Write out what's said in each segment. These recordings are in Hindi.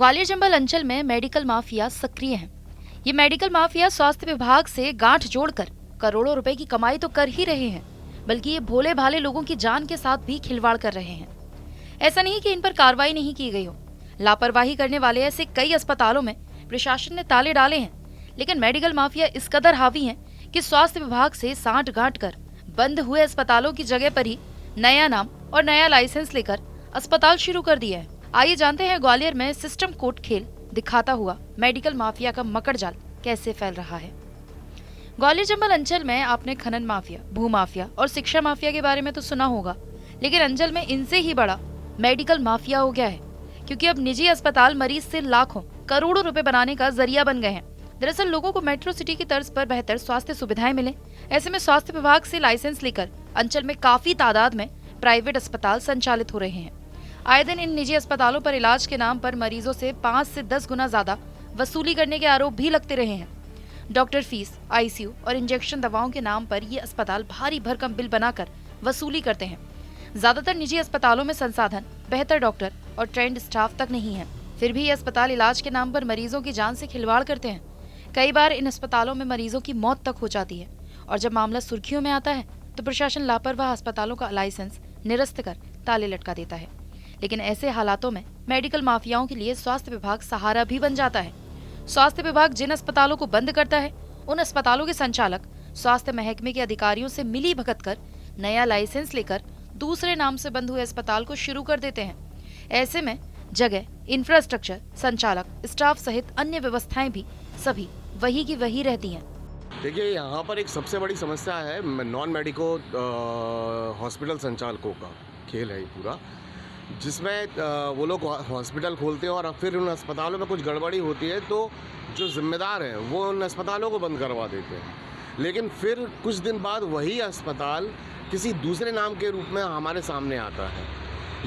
ग्वालियर चंबल अंचल में मेडिकल माफिया सक्रिय हैं। ये मेडिकल माफिया स्वास्थ्य विभाग से गांठ जोड़कर करोड़ों रुपए की कमाई तो कर ही रहे हैं, बल्कि ये भोले भाले लोगों की जान के साथ भी खिलवाड़ कर रहे हैं। ऐसा नहीं कि इन पर कार्रवाई नहीं की गई हो, लापरवाही करने वाले ऐसे कई अस्पतालों में प्रशासन ने ताले डाले हैं, लेकिन मेडिकल माफिया इस कदर हावी हैं कि स्वास्थ्य विभाग से सांठ गांठ कर बंद हुए अस्पतालों की जगह पर ही नया नाम और नया लाइसेंस लेकर अस्पताल शुरू कर दिया है। आइए जानते हैं ग्वालियर में सिस्टम कोर्ट खेल दिखाता हुआ मेडिकल माफिया का मकड़ जाल कैसे फैल रहा है। ग्वालियर चंबल अंचल में आपने खनन माफिया, भू माफिया और शिक्षा माफिया के बारे में तो सुना होगा, लेकिन अंचल में इनसे ही बड़ा मेडिकल माफिया हो गया है, क्योंकि अब निजी अस्पताल मरीज से लाखों करोड़ों रुपए बनाने का जरिया बन गए हैं। दरअसल लोगों को मेट्रो सिटी की तर्ज पर बेहतर स्वास्थ्य सुविधाएं मिले, ऐसे में स्वास्थ्य विभाग से लाइसेंस लेकर अंचल में काफी तादाद में प्राइवेट अस्पताल संचालित हो रहे हैं। आए दिन इन निजी अस्पतालों पर इलाज के नाम पर मरीजों से 5 से 10 गुना ज्यादा वसूली करने के आरोप भी लगते रहे हैं। डॉक्टर फीस, आईसीयू और इंजेक्शन दवाओं के नाम पर ये अस्पताल भारी भरकम बिल बनाकर वसूली करते हैं। ज्यादातर निजी अस्पतालों में संसाधन, बेहतर डॉक्टर और ट्रेंड स्टाफ तक नहीं है, फिर भी ये अस्पताल इलाज के नाम पर मरीजों की जान से खिलवाड़ करते हैं। कई बार इन अस्पतालों में मरीजों की मौत तक हो जाती है, और जब मामला सुर्खियों में आता है तो प्रशासन लापरवाह अस्पतालों का लाइसेंस निरस्त कर ताले लटका देता है। लेकिन ऐसे हालातों में मेडिकल माफियाओं के लिए स्वास्थ्य विभाग सहारा भी बन जाता है। स्वास्थ्य विभाग जिन अस्पतालों को बंद करता है, उन अस्पतालों के संचालक स्वास्थ्य महकमे के अधिकारियों से मिली भगत कर नया लाइसेंस लेकर दूसरे नाम से बंद हुए अस्पताल को शुरू कर देते हैं। ऐसे में जगह, इंफ्रास्ट्रक्चर, संचालक, स्टाफ सहित अन्य व्यवस्थाएं भी सभी वही की वही रहती हैं। देखिए, यहाँ पर एक सबसे बड़ी समस्या है नॉन मेडिको हॉस्पिटल संचालकों का खेल है ये पूरा, जिसमें वो लोग हॉस्पिटल खोलते हैं और फिर उन अस्पतालों में कुछ गड़बड़ी होती है तो जो जिम्मेदार हैं वो उन अस्पतालों को बंद करवा देते हैं, लेकिन फिर कुछ दिन बाद वही अस्पताल किसी दूसरे नाम के रूप में हमारे सामने आता है।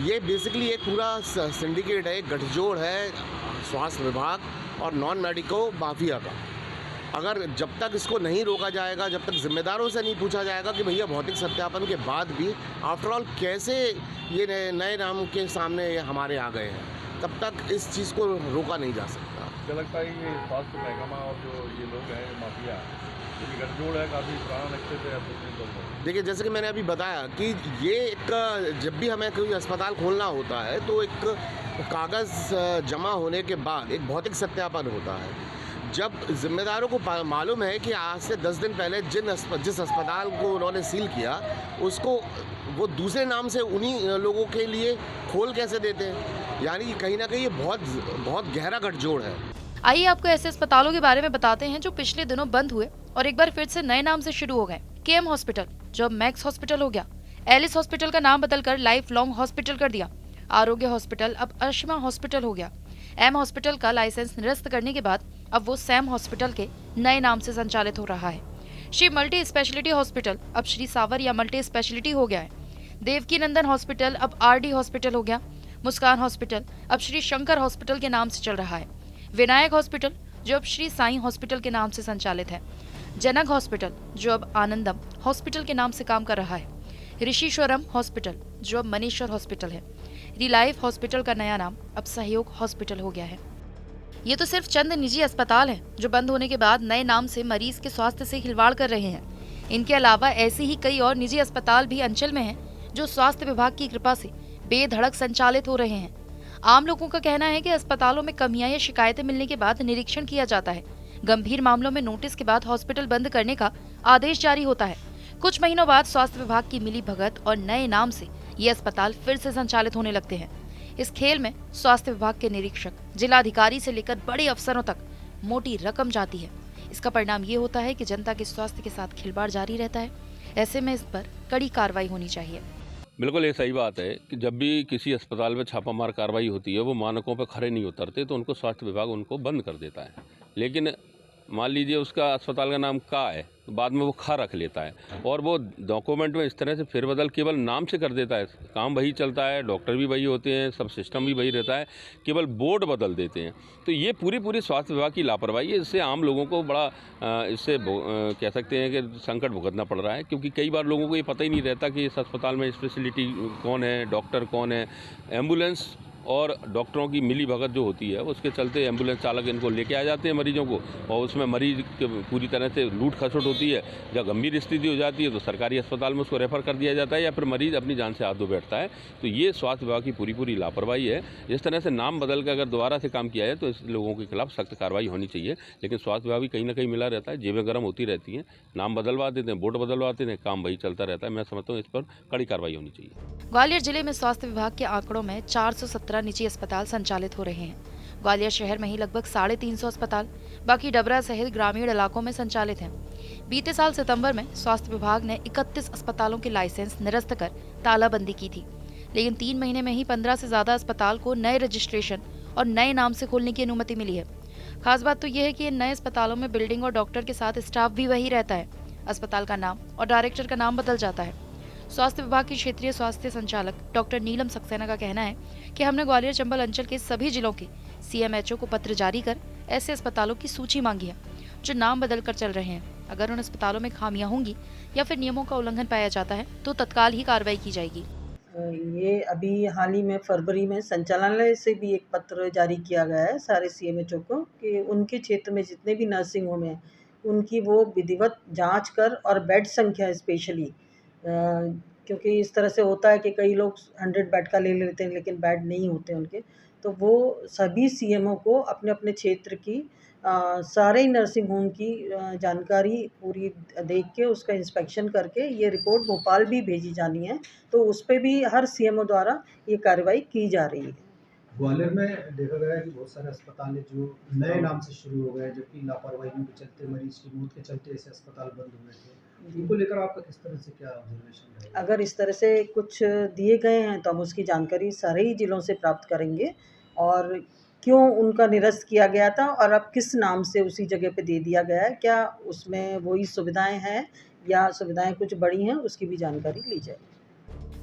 ये बेसिकली एक पूरा सिंडिकेट है, एक गठजोड़ है स्वास्थ्य विभाग और नॉन मेडिको माफिया का। अगर जब तक इसको नहीं रोका जाएगा, जब तक जिम्मेदारों से नहीं पूछा जाएगा कि भैया भौतिक सत्यापन के बाद भी आफ्टर ऑल कैसे ये नए नाम के सामने हमारे आ गए हैं, तब तक इस चीज़ को रोका नहीं जा सकता। क्या लगता है कि स्वास्थ्य महकमा और जो ये लोग हैं माफिया, ये गठजोड़ है, काफ़ी पुराना नक्शे से। देखिए, जैसे कि मैंने अभी बताया कि ये एक जब भी हमें कोई अस्पताल खोलना होता है तो एक कागज़ जमा होने के बाद एक भौतिक सत्यापन होता है। जब जिम्मेदारों को मालूम है कि आज से 10 दिन पहले जिस अस्पताल को उन्होंने सील किया उसको वो दूसरे नाम से उन्हीं लोगों के लिए खोल कैसे देते हैं, यानी कहीं ना कहीं ये बहुत गहरा गठजोड़ है। आइए आपको ऐसे अस्पतालों के बारे में बताते हैं जो पिछले दिनों बंद हुए और एक बार फिर से नए नाम से शुरू हो गए। केएम हॉस्पिटल, जो अब मैक्स हॉस्पिटल हो गया। एलिस हॉस्पिटल का नाम बदलकर लाइफ लॉन्ग हॉस्पिटल कर दिया। आरोग्य हॉस्पिटल अब अश्मा हॉस्पिटल हो गया। एम हॉस्पिटल का लाइसेंस निरस्त करने के बाद अब वो सैम हॉस्पिटल के नए नाम से संचालित हो रहा है। श्री मल्टी स्पेशलिटी हॉस्पिटल अब श्री सावर या मल्टी स्पेशलिटी हो गया है। देवकी नंदन हॉस्पिटल अब आरडी हॉस्पिटल हो गया। मुस्कान हॉस्पिटल अब श्री शंकर हॉस्पिटल के नाम से चल रहा है। विनायक हॉस्पिटल, जो अब श्री साईं हॉस्पिटल के नाम से संचालित है। जनक हॉस्पिटल, जो अब आनंदम हॉस्पिटल के नाम से काम कर रहा है। ऋषिश्वरम हॉस्पिटल, जो अब मनीश्वर हॉस्पिटल है। रिलाइफ हॉस्पिटल का नया नाम अब सहयोग हॉस्पिटल हो गया है। ये तो सिर्फ चंद निजी अस्पताल हैं जो बंद होने के बाद नए नाम से मरीज के स्वास्थ्य से खिलवाड़ कर रहे हैं। इनके अलावा ऐसे ही कई और निजी अस्पताल भी अंचल में हैं जो स्वास्थ्य विभाग की कृपा से बेधड़क संचालित हो रहे हैं। आम लोगों का कहना है कि अस्पतालों में कमियां या शिकायतें मिलने के बाद निरीक्षण किया जाता है। गंभीर मामलों में नोटिस के बाद हॉस्पिटल बंद करने का आदेश जारी होता है। कुछ महीनों बाद स्वास्थ्य विभाग की मिली भगत और नए नाम से ये अस्पताल फिर से संचालित होने लगते हैं। इस खेल में स्वास्थ्य विभाग के निरीक्षक, जिलाधिकारी से लेकर बड़े अफसरों तक मोटी रकम जाती है। इसका परिणाम ये होता है कि जनता के स्वास्थ्य के साथ खिलवाड़ जारी रहता है। ऐसे में इस पर कड़ी कार्रवाई होनी चाहिए। बिल्कुल, ये सही बात है कि जब भी किसी अस्पताल में छापामार कार्रवाई होती है, वो मानकों पर खरे नहीं उतरते तो उनको स्वास्थ्य विभाग उनको बंद कर देता है। लेकिन मान लीजिए उसका अस्पताल का नाम का है, तो बाद में वो खा रख लेता है और वो डॉक्यूमेंट में इस तरह से फेरबदल केवल नाम से कर देता है। काम वही चलता है, डॉक्टर भी वही होते हैं, सब सिस्टम भी वही रहता है, केवल बोर्ड बदल देते हैं। तो ये पूरी स्वास्थ्य विभाग की लापरवाही है। इससे आम लोगों को बड़ा इससे कह सकते हैं कि संकट भुगतना पड़ रहा है, क्योंकि कई बार लोगों को ये पता ही नहीं रहता कि इस अस्पताल में स्पेशलिटी कौन है, डॉक्टर कौन है, एम्बुलेंस और डॉक्टरों की मिली भगत जो होती है उसके चलते एम्बुलेंस चालक इनको लेके आ जाते हैं मरीजों को, और उसमें मरीज के पूरी तरह से लूट खसुट होती है। जब गंभीर स्थिति हो जाती है तो सरकारी अस्पताल में उसको रेफर कर दिया जाता है या फिर मरीज अपनी जान से हाथ धो बैठता है। तो ये स्वास्थ्य विभाग की पूरी लापरवाही है। इस तरह से नाम बदल कर अगर दोबारा से काम किया जाए तो इस लोगों के खिलाफ सख्त कार्रवाई होनी चाहिए। लेकिन स्वास्थ्य विभाग भी कहीं ना कहीं मिला रहता है, जेबें गर्म होती रहती हैं, नाम बदलवा देते हैं, बोर्ड बदलवा देते हैं, काम वही चलता रहता है। मैं समझता हूँ इस पर कड़ी कार्रवाई होनी चाहिए। ग्वालियर जिले में स्वास्थ्य विभाग के आंकड़ों में 417 निजी अस्पताल संचालित हो रहे हैं। ग्वालियर शहर में ही लगभग 350 अस्पताल, बाकी डबरा सहित ग्रामीण इलाकों में संचालित हैं। बीते साल सितंबर में स्वास्थ्य विभाग ने 31 अस्पतालों के लाइसेंस निरस्त कर तालाबंदी की थी, लेकिन 3 महीने में ही 15 से ज्यादा अस्पताल को नए रजिस्ट्रेशन और नए नाम से खोलने की अनुमति मिली है। खास बात तो यह है कि इन नए अस्पतालों में बिल्डिंग और डॉक्टर के साथ स्टाफ भी वही रहता है। अस्पताल का नाम और डायरेक्टर का नाम बदल जाता है। स्वास्थ्य विभाग की क्षेत्रीय स्वास्थ्य संचालक डॉक्टर नीलम सक्सेना का कहना है कि हमने ग्वालियर चंबल अंचल के सभी जिलों के CMHO को पत्र जारी कर ऐसे अस्पतालों की सूची मांगी है जो नाम बदल कर चल रहे हैं। अगर उन अस्पतालों में खामियां होंगी या फिर नियमों का उल्लंघन पाया जाता है तो तत्काल ही कार्रवाई की जाएगी। ये अभी हाल ही में फरवरी में संचालनालय से भी एक पत्र जारी किया गया है सारे CMHO को कि उनके क्षेत्र में जितने भी नर्सिंग होम हैं उनकी वो विधिवत जांच कर और बेड संख्या स्पेशली, क्योंकि इस तरह से होता है कि कई लोग 100 बेड का ले लेते हैं लेकिन बेड नहीं होते उनके, तो वो सभी CMO को अपने अपने क्षेत्र की सारे नर्सिंग होम की जानकारी पूरी देख के उसका इंस्पेक्शन करके ये रिपोर्ट भोपाल भी भेजी जानी है, तो उस पे भी हर CMO द्वारा ये कार्रवाई की जा रही है। ग्वालियर में देखा गया है कि बहुत सारे अस्पताल हैं जो नए नाम से शुरू हो गए, जबकि लापरवाहियों के चलते, मरीज की मौत के चलते ऐसे अस्पताल बंद हुए थे। इनको लेकर आपका किस तरह से क्या ऑब्जर्वेशन है? अगर इस तरह से कुछ दिए गए हैं तो हम उसकी जानकारी सारे ही जिलों से प्राप्त करेंगे और क्यों उनका निरस्त किया गया था और अब किस नाम से उसी जगह पे दे दिया गया है, क्या उसमें वही सुविधाएं हैं या सुविधाएं कुछ बड़ी हैं, उसकी भी जानकारी ली जाए।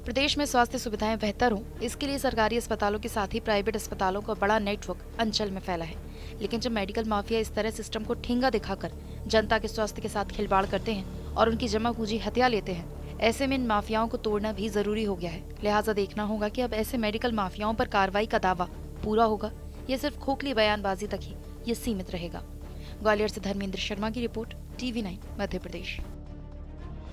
प्रदेश में स्वास्थ्य सुविधाएं बेहतर हों, इसके लिए सरकारी अस्पतालों के साथ ही प्राइवेट अस्पतालों का बड़ा नेटवर्क अंचल में फैला है। लेकिन जब मेडिकल माफिया इस तरह सिस्टम को ठेंगा दिखाकर जनता के स्वास्थ्य के साथ खिलवाड़ करते हैं और उनकी जमा पूंजी हथिया लेते हैं, ऐसे में इन माफियाओं को तोड़ना भी जरूरी हो गया है। लिहाजा देखना होगा कि अब ऐसे मेडिकल माफियाओं पर कार्रवाई का दावा पूरा होगा या सिर्फ खोखली बयानबाजी तक ही ये सीमित रहेगा। ग्वालियर से धर्मेंद्र शर्मा की रिपोर्ट, TV9 मध्य प्रदेश।